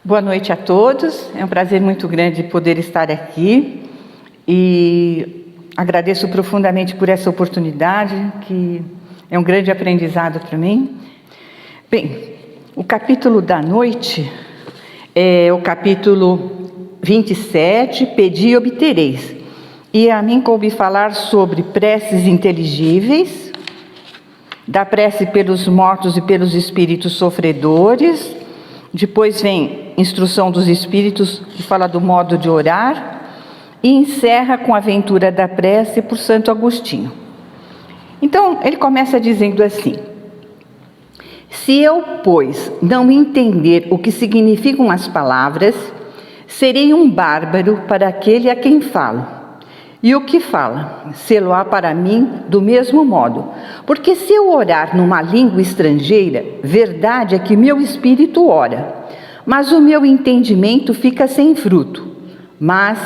Boa noite a todos, é um prazer muito grande poder estar aqui e agradeço profundamente por essa oportunidade, que é um grande aprendizado para mim. Bem, o capítulo da noite é o capítulo 27, Pedi e obtereis. E a mim coube falar sobre preces inteligíveis, da prece pelos mortos e pelos espíritos sofredores. Depois vem instrução dos espíritos, que fala do modo de orar, e encerra com a aventura da prece por Santo Agostinho. Então, ele começa dizendo assim: se eu, pois, não entender o que significam as palavras, serei um bárbaro para aquele a quem falo. E o que fala, sê-lo-á para mim do mesmo modo. Porque se eu orar numa língua estrangeira, verdade é que meu espírito ora, mas o meu entendimento fica sem fruto. Mas,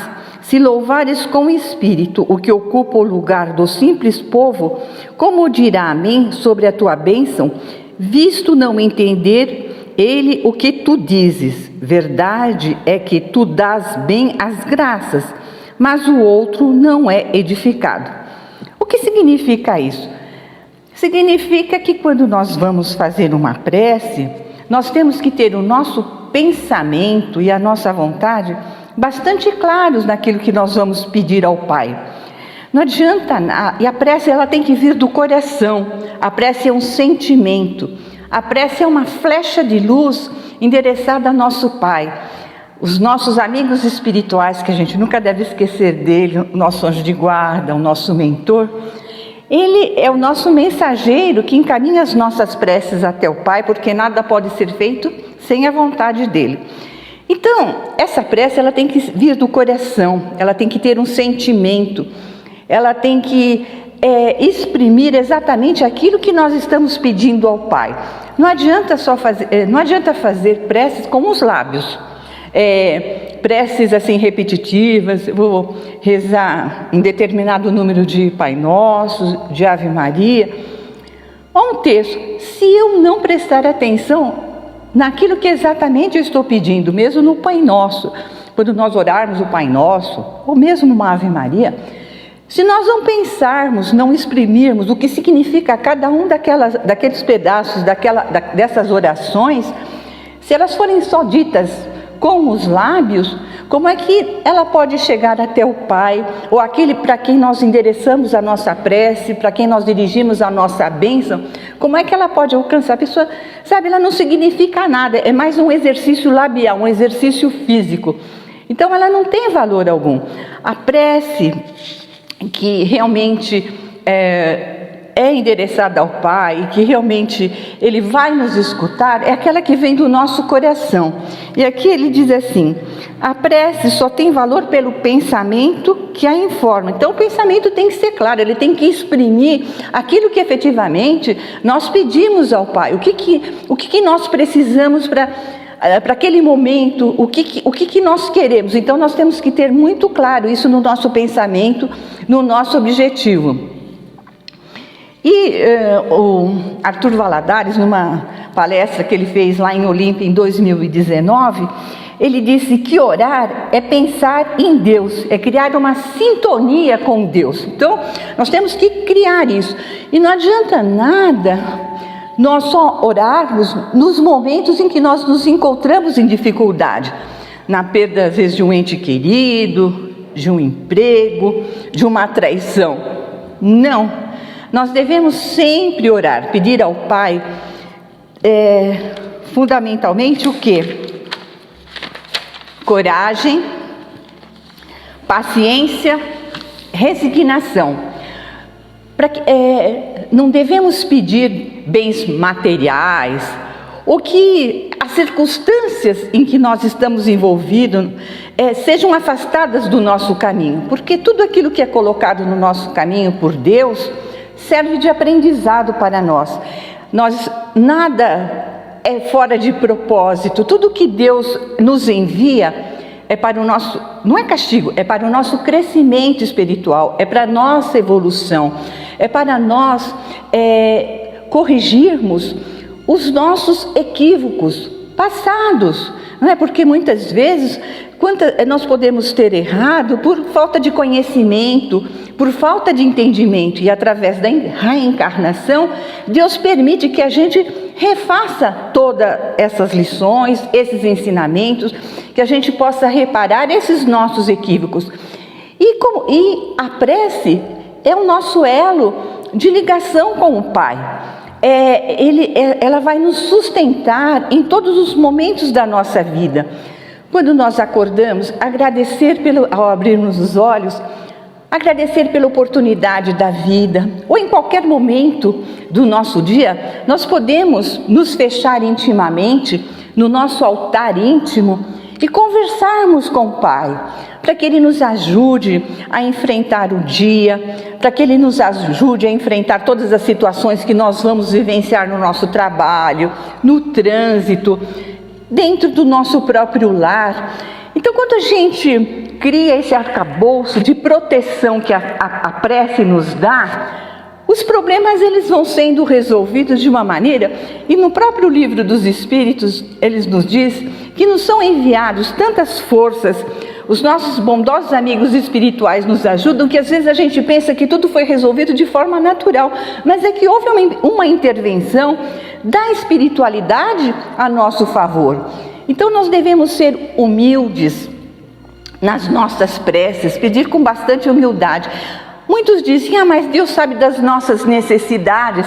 se louvares com espírito o que ocupa o lugar do simples povo, como dirá amém sobre a tua bênção, visto não entender ele o que tu dizes? Verdade é que tu dás bem as graças, mas o outro não é edificado. O que significa isso? Significa que quando nós vamos fazer uma prece, nós temos que ter o nosso pensamento e a nossa vontade bastante claros naquilo que nós vamos pedir ao Pai. Não adianta nada, e a prece ela tem que vir do coração, a prece é um sentimento, a prece é uma flecha de luz endereçada ao nosso Pai. Os nossos amigos espirituais, que a gente nunca deve esquecer dele, o nosso anjo de guarda, o nosso mentor, ele é o nosso mensageiro que encaminha as nossas preces até o Pai, porque nada pode ser feito sem a vontade dele. Então, essa prece ela tem que vir do coração, ela tem que ter um sentimento, ela tem que exprimir exatamente aquilo que nós estamos pedindo ao Pai. Não adianta fazer preces com os lábios. Preces assim repetitivas, vou rezar um determinado número de Pai Nosso, de Ave Maria. Um texto, se eu não prestar atenção naquilo que exatamente eu estou pedindo, mesmo no Pai Nosso, quando nós orarmos o Pai Nosso, ou mesmo numa Ave Maria, se nós não pensarmos, não exprimirmos o que significa cada um daqueles pedaços, dessas orações, se elas forem só ditas com os lábios, como é que ela pode chegar até o Pai, ou aquele para quem nós endereçamos a nossa prece, para quem nós dirigimos a nossa bênção, como é que ela pode alcançar? A pessoa, sabe, ela não significa nada, é mais um exercício labial, um exercício físico. Então ela não tem valor algum. A prece que realmente é endereçada ao Pai, que realmente Ele vai nos escutar, é aquela que vem do nosso coração. E aqui ele diz assim: a prece só tem valor pelo pensamento que a informa. Então o pensamento tem que ser claro, ele tem que exprimir aquilo que efetivamente nós pedimos ao Pai. O que nós precisamos para aquele momento, o que nós queremos. Então nós temos que ter muito claro isso no nosso pensamento, no nosso objetivo. E o Arthur Valadares, numa palestra que ele fez lá em Olímpia em 2019, ele disse que orar é pensar em Deus, é criar uma sintonia com Deus. Então, nós temos que criar isso. E não adianta nada nós só orarmos nos momentos em que nós nos encontramos em dificuldade, na perda, às vezes, de um ente querido, de um emprego, de uma traição. Não. Nós devemos sempre orar, pedir ao Pai, fundamentalmente o quê? Coragem, paciência, resignação. Não devemos pedir bens materiais, ou que as circunstâncias em que nós estamos envolvidos sejam afastadas do nosso caminho, porque tudo aquilo que é colocado no nosso caminho por Deus serve de aprendizado para nós. Nada é fora de propósito. Tudo que Deus nos envia é para o nosso, não é castigo, é para o nosso crescimento espiritual, é para a nossa evolução, é para nós corrigirmos os nossos equívocos passados. não é? Porque muitas vezes nós podemos ter errado por falta de conhecimento, por falta de entendimento, e através da reencarnação, Deus permite que a gente refaça todas essas lições, esses ensinamentos, que a gente possa reparar esses nossos equívocos. E a prece é o nosso elo de ligação com o Pai. Ela vai nos sustentar em todos os momentos da nossa vida. Quando nós acordamos, agradecer ao abrirmos os olhos, agradecer pela oportunidade da vida, ou em qualquer momento do nosso dia, nós podemos nos fechar intimamente no nosso altar íntimo e conversarmos com o Pai, para que Ele nos ajude a enfrentar o dia, para que Ele nos ajude a enfrentar todas as situações que nós vamos vivenciar no nosso trabalho, no trânsito, dentro do nosso próprio lar. Então, quando a gente cria esse arcabouço de proteção que a prece nos dá, os problemas eles vão sendo resolvidos de uma maneira, e no próprio livro dos Espíritos, eles nos diz que nos são enviados tantas forças, os nossos bondosos amigos espirituais nos ajudam, que às vezes a gente pensa que tudo foi resolvido de forma natural, mas é que houve uma intervenção da espiritualidade a nosso favor. Então nós devemos ser humildes nas nossas preces, pedir com bastante humildade. Muitos dizem, mas Deus sabe das nossas necessidades,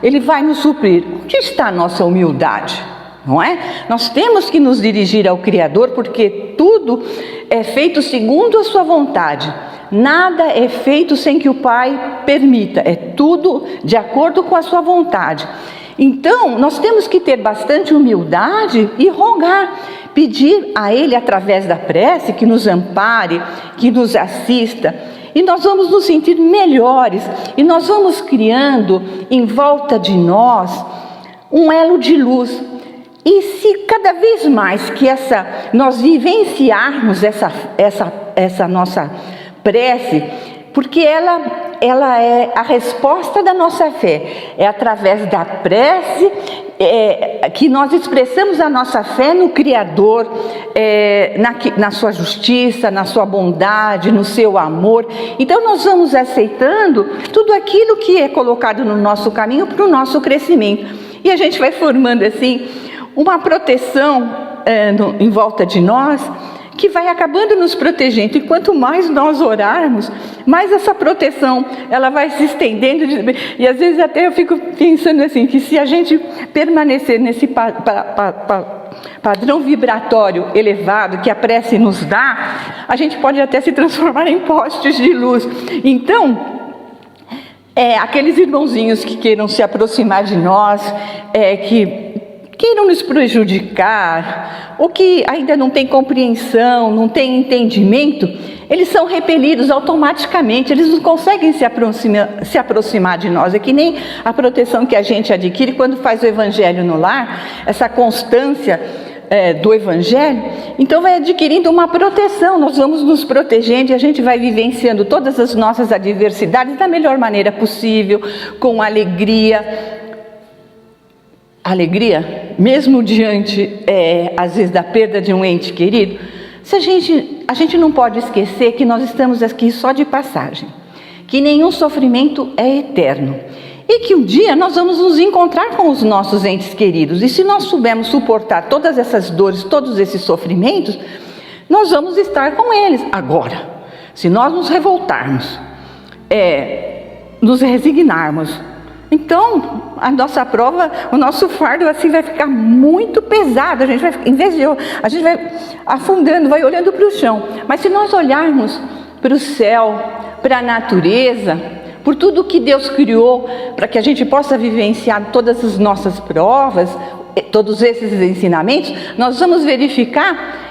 Ele vai nos suprir. Onde está a nossa humildade? Não é? Nós temos que nos dirigir ao Criador, porque tudo é feito segundo a sua vontade. Nada é feito sem que o Pai permita, é tudo de acordo com a sua vontade. Então, nós temos que ter bastante humildade e rogar, pedir a Ele através da prece que nos ampare, que nos assista. E nós vamos nos sentir melhores, e nós vamos criando em volta de nós um elo de luz. E se cada vez mais que nós vivenciarmos essa nossa prece, porque ela é a resposta da nossa fé, é através da prece que nós expressamos a nossa fé no Criador, na sua justiça, na sua bondade, no seu amor. Então nós vamos aceitando tudo aquilo que é colocado no nosso caminho para o nosso crescimento. E a gente vai formando assim uma proteção em volta de nós, que vai acabando nos protegendo. E quanto mais nós orarmos, mais essa proteção ela vai se estendendo. E às vezes até eu fico pensando assim, que se a gente permanecer nesse padrão vibratório elevado que a prece nos dá, a gente pode até se transformar em postes de luz. Então, aqueles irmãozinhos que queiram se aproximar de nós, que queiram nos prejudicar, ou que ainda não tem compreensão, não tem entendimento, eles são repelidos automaticamente, eles não conseguem se aproximar de nós. É que nem a proteção que a gente adquire quando faz o Evangelho no lar, essa constância do Evangelho, então vai adquirindo uma proteção, nós vamos nos protegendo e a gente vai vivenciando todas as nossas adversidades da melhor maneira possível, com alegria, mesmo diante, às vezes, da perda de um ente querido. A gente não pode esquecer que nós estamos aqui só de passagem, que nenhum sofrimento é eterno, e que um dia nós vamos nos encontrar com os nossos entes queridos, e se nós soubermos suportar todas essas dores, todos esses sofrimentos, nós vamos estar com eles. Agora, se nós nos revoltarmos, nos resignarmos, então a nossa prova, o nosso fardo assim vai ficar muito pesado. A gente vai afundando, vai olhando para o chão. Mas se nós olharmos para o céu, para a natureza, por tudo que Deus criou, para que a gente possa vivenciar todas as nossas provas, todos esses ensinamentos, nós vamos verificar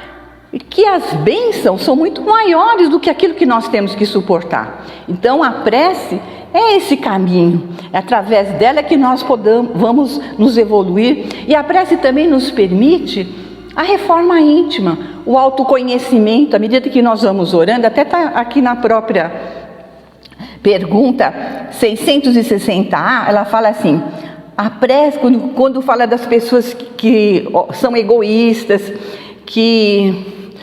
que as bênçãos são muito maiores do que aquilo que nós temos que suportar. Então a prece é esse caminho, é através dela que nós vamos nos evoluir. E a prece também nos permite a reforma íntima, o autoconhecimento. À medida que nós vamos orando, até está aqui na própria pergunta 660A, ela fala assim: a prece, quando fala das pessoas que são egoístas, que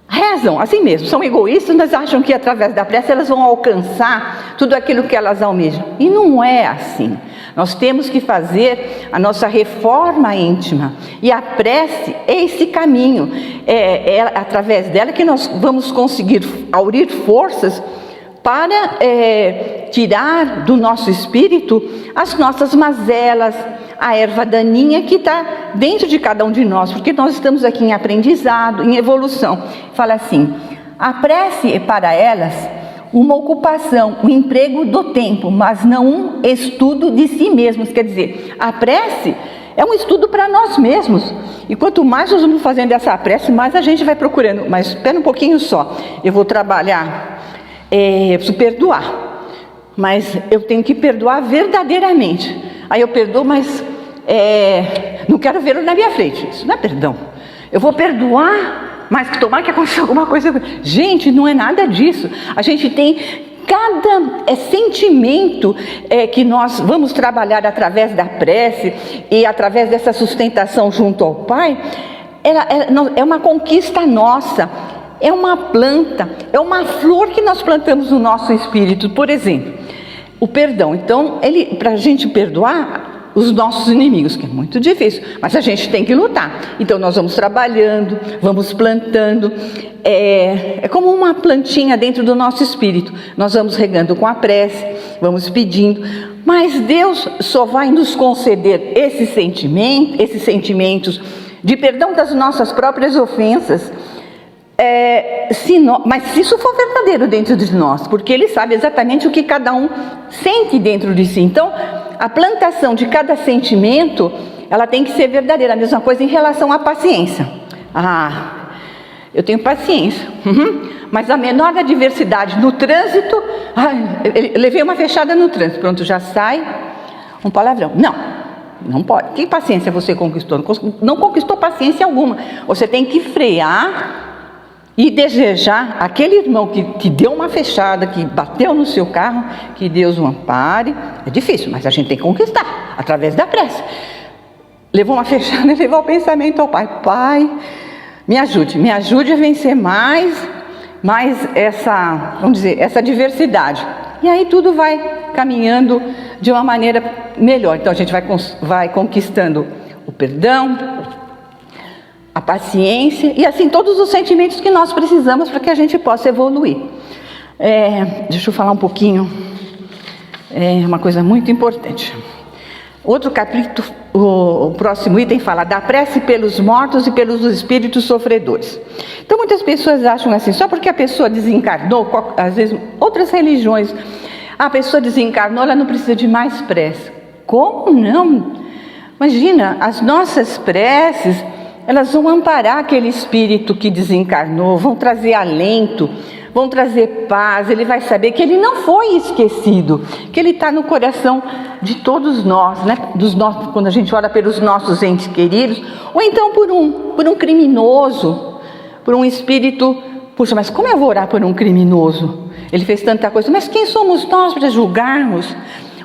rezam assim mesmo, são egoístas, mas acham que através da prece elas vão alcançar tudo aquilo que elas almejam. E não é assim. Nós temos que fazer a nossa reforma íntima. E a prece é esse caminho. É através dela que nós vamos conseguir aurir forças para tirar do nosso espírito as nossas mazelas, a erva daninha que está dentro de cada um de nós, porque nós estamos aqui em aprendizado, em evolução. Fala assim: a prece é para elas uma ocupação, um emprego do tempo, mas não um estudo de si mesmos. Quer dizer, a prece é um estudo para nós mesmos. E quanto mais nós vamos fazendo essa prece, mais a gente vai procurando. Mas espera um pouquinho só, eu vou trabalhar, eu preciso perdoar, mas eu tenho que perdoar verdadeiramente. Aí eu perdoo, mas não quero vê-lo na minha frente. Isso não é perdão. Eu vou perdoar, mas tomara que aconteça alguma coisa. Gente, não é nada disso. A gente tem cada sentimento que nós vamos trabalhar através da prece e através dessa sustentação junto ao Pai. É uma conquista nossa. É uma planta, é uma flor que nós plantamos no nosso espírito. Por exemplo, o perdão. Então, para a gente perdoar os nossos inimigos, que é muito difícil, mas a gente tem que lutar. Então nós vamos trabalhando, vamos plantando, é como uma plantinha dentro do nosso espírito. Nós vamos regando com a prece, vamos pedindo, mas Deus só vai nos conceder esses sentimentos de perdão das nossas próprias ofensas, mas se isso for verdadeiro dentro de nós, porque Ele sabe exatamente o que cada um sente dentro de si. Então, a plantação de cada sentimento, ela tem que ser verdadeira. A mesma coisa em relação à paciência. Eu tenho paciência, mas a menor adversidade no trânsito, eu levei uma fechada no trânsito, pronto, já sai um palavrão. Não pode. Que paciência você conquistou? Não conquistou paciência alguma. Você tem que frear e desejar aquele irmão que deu uma fechada, que bateu no seu carro, que Deus o ampare. É difícil, mas a gente tem que conquistar através da prece. Levou uma fechada e levou o pensamento ao Pai: Pai, me ajude a vencer mais essa, vamos dizer, essa diversidade. E aí tudo vai caminhando de uma maneira melhor. Então a gente vai conquistando o perdão, a paciência e assim todos os sentimentos que nós precisamos para que a gente possa evoluir. Deixa eu falar um pouquinho, uma coisa muito importante. Outro capítulo, o próximo item fala da prece pelos mortos e pelos espíritos sofredores. Então muitas pessoas acham assim, só porque a pessoa desencarnou, às vezes outras religiões, a pessoa desencarnou, ela não precisa de mais prece. Como não? Imagina, as nossas preces, elas vão amparar aquele espírito que desencarnou, vão trazer alento, vão trazer paz. Ele vai saber que ele não foi esquecido, que ele está no coração de todos nós, né? Quando a gente ora pelos nossos entes queridos, ou então por um criminoso, por um espírito. Puxa, mas como eu vou orar por um criminoso? Ele fez tanta coisa, mas quem somos nós para julgarmos?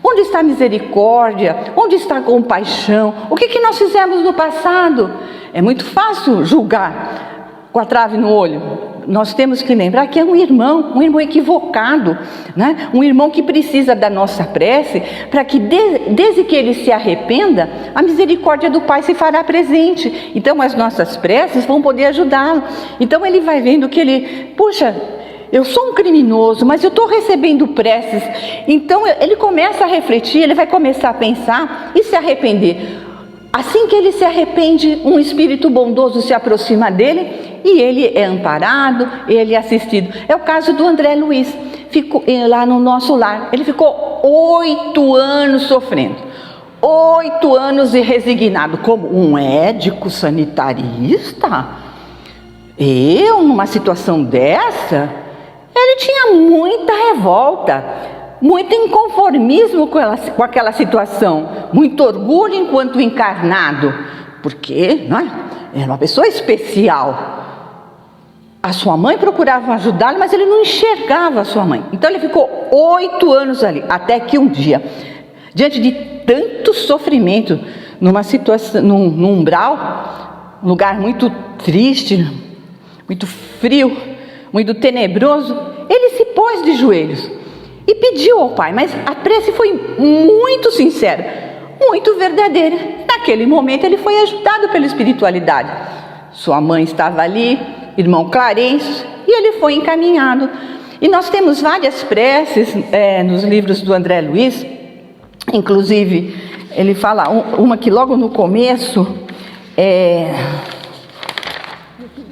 Onde está a misericórdia? Onde está a compaixão? O que nós fizemos no passado? É muito fácil julgar com a trave no olho. Nós temos que lembrar que é um irmão equivocado, né? Um irmão que precisa da nossa prece para que desde que ele se arrependa, a misericórdia do Pai se fará presente. Então as nossas preces vão poder ajudá-lo. Então ele vai vendo que puxa, eu sou um criminoso, mas eu estou recebendo preces. Então ele começa a refletir, ele vai começar a pensar e se arrepender. Assim que ele se arrepende, um espírito bondoso se aproxima dele e ele é amparado, ele é assistido. É o caso do André Luiz, ficou lá no nosso lar. Ele ficou 8 anos sofrendo, 8 anos e resignado, como um médico sanitarista. Eu, numa situação dessa, ele tinha muita revolta, muito inconformismo com aquela situação, muito orgulho enquanto encarnado, porque era uma pessoa especial. A sua mãe procurava ajudá-lo, mas ele não enxergava a sua mãe. Então ele ficou 8 anos ali, até que um dia, diante de tanto sofrimento, numa situação, num umbral, um lugar muito triste, muito frio, muito tenebroso, ele se pôs de joelhos e pediu ao Pai, mas a prece foi muito sincera, muito verdadeira. Naquele momento ele foi ajudado pela espiritualidade. Sua mãe estava ali, irmão Clarencio, e ele foi encaminhado. E nós temos várias preces nos livros do André Luiz, inclusive ele fala uma que logo no começo,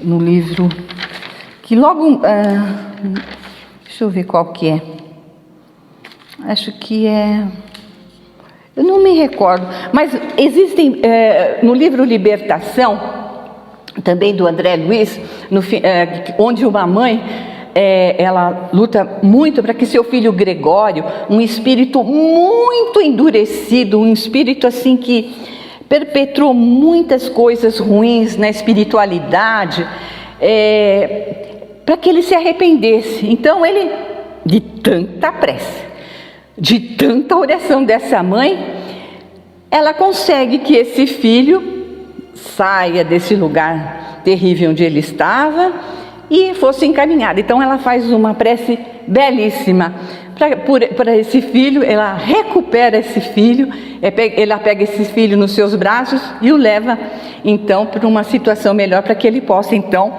no livro, que logo, deixa eu ver qual que é, acho que eu não me recordo, mas existem, no livro Libertação, também do André Luiz, onde uma mãe, ela luta muito para que seu filho Gregório, um espírito muito endurecido, um espírito assim que perpetrou muitas coisas ruins na espiritualidade, para que ele se arrependesse. Então ele, de tanta prece, de tanta oração dessa mãe, ela consegue que esse filho saia desse lugar terrível onde ele estava e fosse encaminhado. Então ela faz uma prece belíssima para esse filho, ela recupera esse filho, ela pega esse filho nos seus braços e o leva então para uma situação melhor, para que ele possa então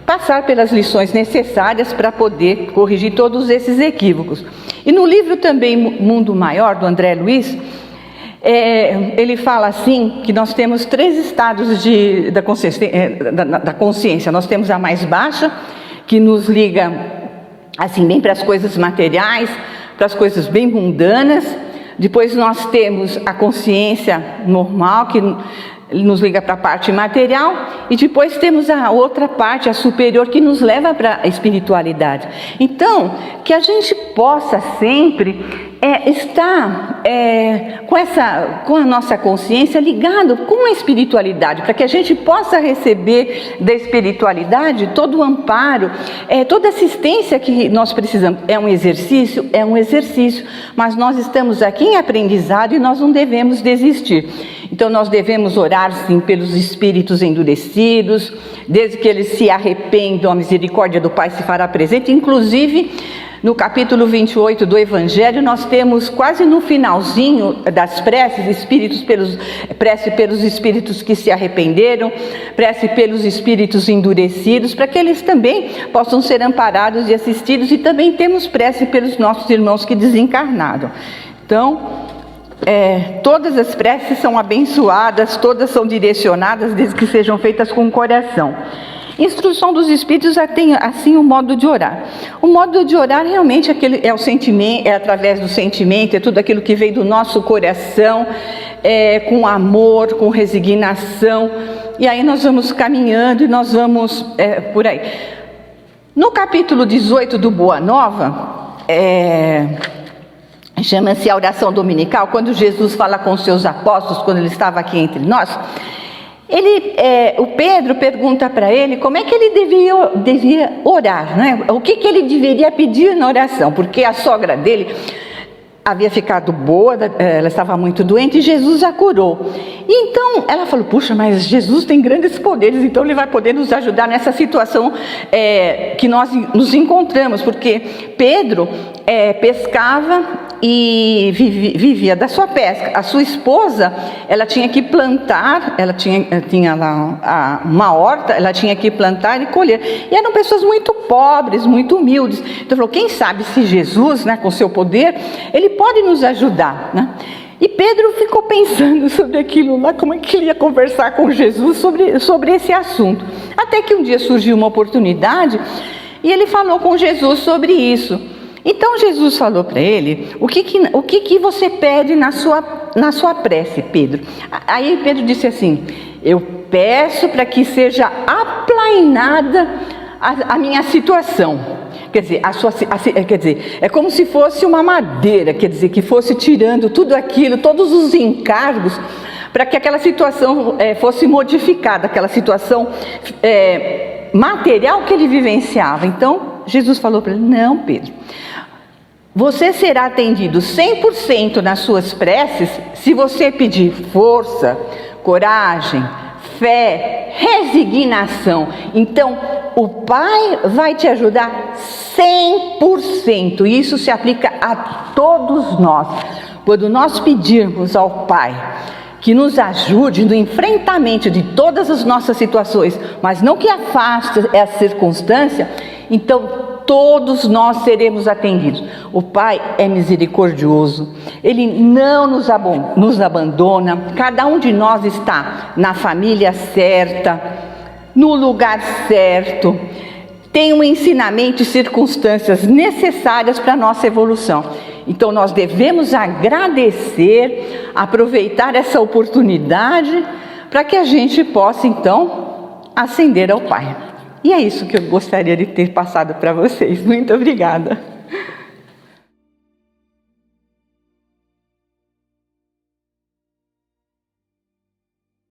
passar pelas lições necessárias para poder corrigir todos esses equívocos. E no livro também Mundo Maior, do André Luiz, ele fala assim, que nós temos 3 estados da consciência. Nós temos a mais baixa, que nos liga assim bem para as coisas materiais, para as coisas bem mundanas. Depois nós temos a consciência normal, que nos liga para a parte material, e depois temos a outra parte, a superior, que nos leva para a espiritualidade. Então, que a gente possa sempre estar com a nossa consciência ligado com a espiritualidade, para que a gente possa receber da espiritualidade todo o amparo, toda a assistência que nós precisamos. É um exercício, mas nós estamos aqui em aprendizado e nós não devemos desistir. Então nós devemos orar sim pelos espíritos endurecidos, desde que eles se arrependam, a misericórdia do Pai se fará presente. Inclusive no capítulo 28 do Evangelho, nós temos quase no finalzinho das preces, prece pelos espíritos que se arrependeram, prece pelos espíritos endurecidos, para que eles também possam ser amparados e assistidos, e também temos prece pelos nossos irmãos que desencarnaram. Então, todas as preces são abençoadas, todas são direcionadas, desde que sejam feitas com o coração. Instrução dos Espíritos já tem assim o modo de orar. O modo de orar realmente é o sentimento, através do sentimento, é tudo aquilo que vem do nosso coração, com amor, com resignação. E aí nós vamos caminhando e nós vamos por aí. No capítulo 18 do Boa Nova, chama-se a oração dominical, quando Jesus fala com os seus apóstolos, quando ele estava aqui entre nós. O Pedro pergunta para ele como é que ele devia orar, né? O que ele deveria pedir na oração, porque a sogra dele havia ficado boa, ela estava muito doente e Jesus a curou. E então ela falou, puxa, mas Jesus tem grandes poderes, então ele vai poder nos ajudar nessa situação que nós nos encontramos, porque Pedro pescava e vivia da sua pesca. A sua esposa, ela tinha que plantar, ela tinha lá uma horta, ela tinha que plantar e colher. E eram pessoas muito pobres, muito humildes. Então falou, quem sabe se Jesus, né, com seu poder, ele pode nos ajudar, né? E Pedro ficou pensando sobre aquilo lá, como é que ele ia conversar com Jesus sobre esse assunto. Até que um dia surgiu uma oportunidade e ele falou com Jesus sobre isso. Então Jesus falou para ele, o que você pede na sua prece, Pedro? Aí Pedro disse assim, eu peço para que seja aplainada a minha situação. Quer dizer, é como se fosse uma madeira, quer dizer, que fosse tirando tudo aquilo, todos os encargos, para que aquela situação fosse modificada, aquela situação material que ele vivenciava. Então Jesus falou para ele, não, Pedro, você será atendido 100% nas suas preces se você pedir força, coragem, fé, resignação. Então, o Pai vai te ajudar 100%. E isso se aplica a todos nós. Quando nós pedirmos ao Pai que nos ajude no enfrentamento de todas as nossas situações, mas não que afaste essa circunstância, então todos nós seremos atendidos. O Pai é misericordioso, Ele não nos abandona. Cada um de nós está na família certa, no lugar certo, tem um ensinamento e circunstâncias necessárias para a nossa evolução. Então nós devemos agradecer, aproveitar essa oportunidade para que a gente possa então ascender ao Pai. E é isso que eu gostaria de ter passado para vocês. Muito obrigada.